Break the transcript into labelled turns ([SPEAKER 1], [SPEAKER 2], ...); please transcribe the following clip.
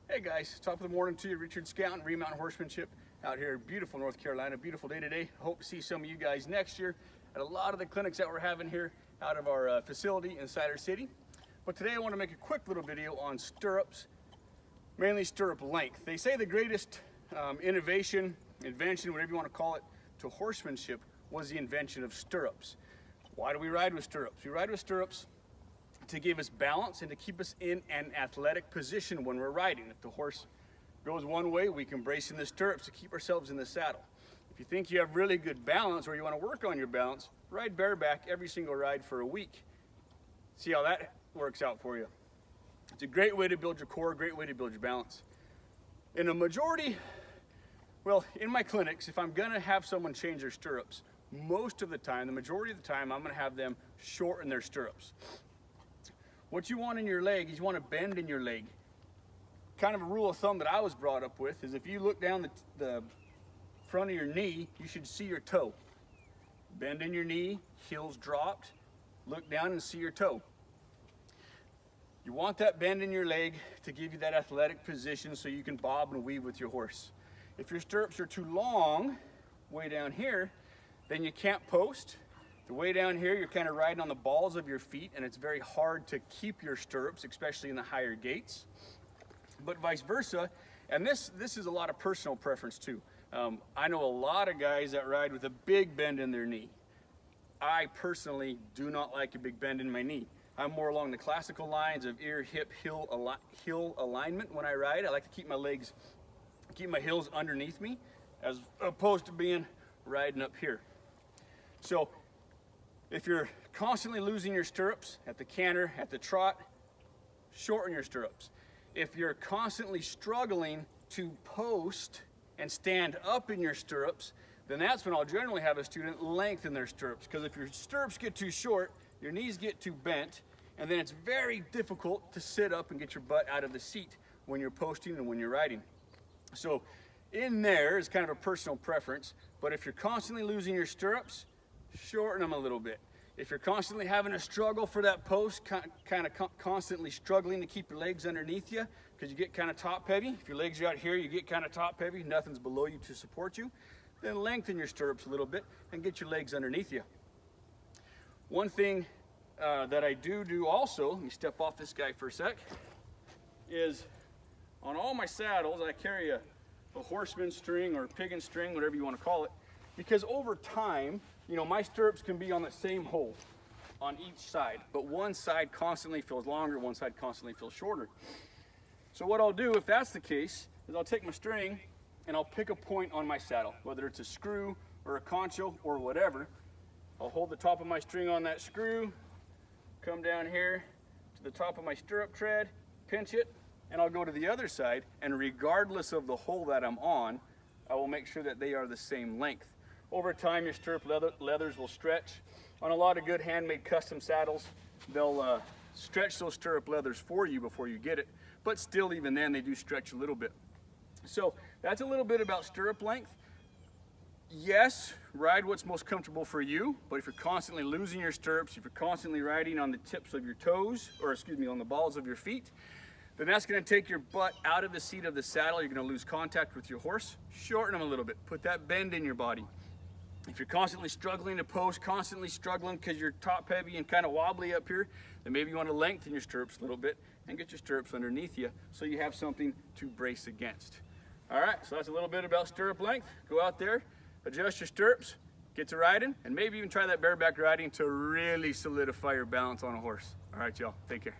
[SPEAKER 1] Hey guys, top of the morning to you. Richard Scout, Remount Horsemanship out here in beautiful North Carolina. Beautiful day today. Hope to see some of you guys next year at a lot of the clinics that we're having here out of our facility in Cider City. But today I want to make a quick little video on stirrups, mainly stirrup length. They say the greatest innovation, invention, whatever you want to call it, to horsemanship was the invention of stirrups. Why do we ride with stirrups? We ride with stirrups to give us balance and to keep us in an athletic position when we're riding. If the horse goes one way, we can brace in the stirrups to keep ourselves in the saddle. If you think you have really good balance or you want to work on your balance, ride bareback every single ride for a week. See how that works out for you. It's a great way to build your core, a great way to build your balance. In a majority, well, in my clinics, if I'm gonna have someone change their stirrups, most of the time, the majority of the time, I'm gonna have them shorten their stirrups. What you want in your leg is you want to bend in your leg. Kind of a rule of thumb that I was brought up with is if you look down the front of your knee, you should see your toe. Bend in your knee, heels dropped, look down and see your toe. You want that bend in your leg to give you that athletic position so you can bob and weave with your horse. If your stirrups are too long, way down here, then you can't post. The way down here, you're kind of riding on the balls of your feet, and it's very hard to keep your stirrups, especially in the higher gaits. But vice versa, and this is a lot of personal preference too. I know a lot of guys that ride with a big bend in their knee. I personally do not like a big bend in my knee. I'm more along the classical lines of ear, hip, heel alignment when I ride. I like to keep my legs, keep my heels underneath me, as opposed to being riding up here. So, if you're constantly losing your stirrups at the canter, at the trot, shorten your stirrups. If you're constantly struggling to post and stand up in your stirrups, then that's when I'll generally have a student lengthen their stirrups. Because if your stirrups get too short, your knees get too bent, and then it's very difficult to sit up and get your butt out of the seat when you're posting and when you're riding. So in there is kind of a personal preference, but if you're constantly losing your stirrups, shorten them a little bit. If you're constantly having a struggle for that post, kind of constantly struggling to keep your legs underneath you because you get kind of top heavy. If your legs are out here, you get kind of top heavy, nothing's below you to support you, then lengthen your stirrups a little bit and get your legs underneath you. One thing that I do also, let me step off this guy for a sec, is on all my saddles, I carry a horseman string or piggin string, whatever you want to call it, because over time, you know, my stirrups can be on the same hole on each side, but one side constantly feels longer, one side constantly feels shorter. So what I'll do, if that's the case, is I'll take my string and I'll pick a point on my saddle, whether it's a screw or a concho or whatever. I'll hold the top of my string on that screw, come down here to the top of my stirrup tread, pinch it, and I'll go to the other side, and regardless of the hole that I'm on, I will make sure that they are the same length. Over time, your stirrup leathers will stretch. On a lot of good handmade custom saddles, they'll stretch those stirrup leathers for you before you get it, but still, even then, they do stretch a little bit. So that's a little bit about stirrup length. Yes, ride what's most comfortable for you, but if you're constantly losing your stirrups, if you're constantly riding on the tips of your toes, or excuse me, on the balls of your feet, then that's going to take your butt out of the seat of the saddle. You're going to lose contact with your horse. Shorten them a little bit. Put that bend in your body. If you're constantly struggling to post, constantly struggling because you're top heavy and kind of wobbly up here, then maybe you want to lengthen your stirrups a little bit and get your stirrups underneath you so you have something to brace against. All right, so that's a little bit about stirrup length. Go out there, adjust your stirrups, get to riding, and maybe even try that bareback riding to really solidify your balance on a horse. All right, y'all, take care.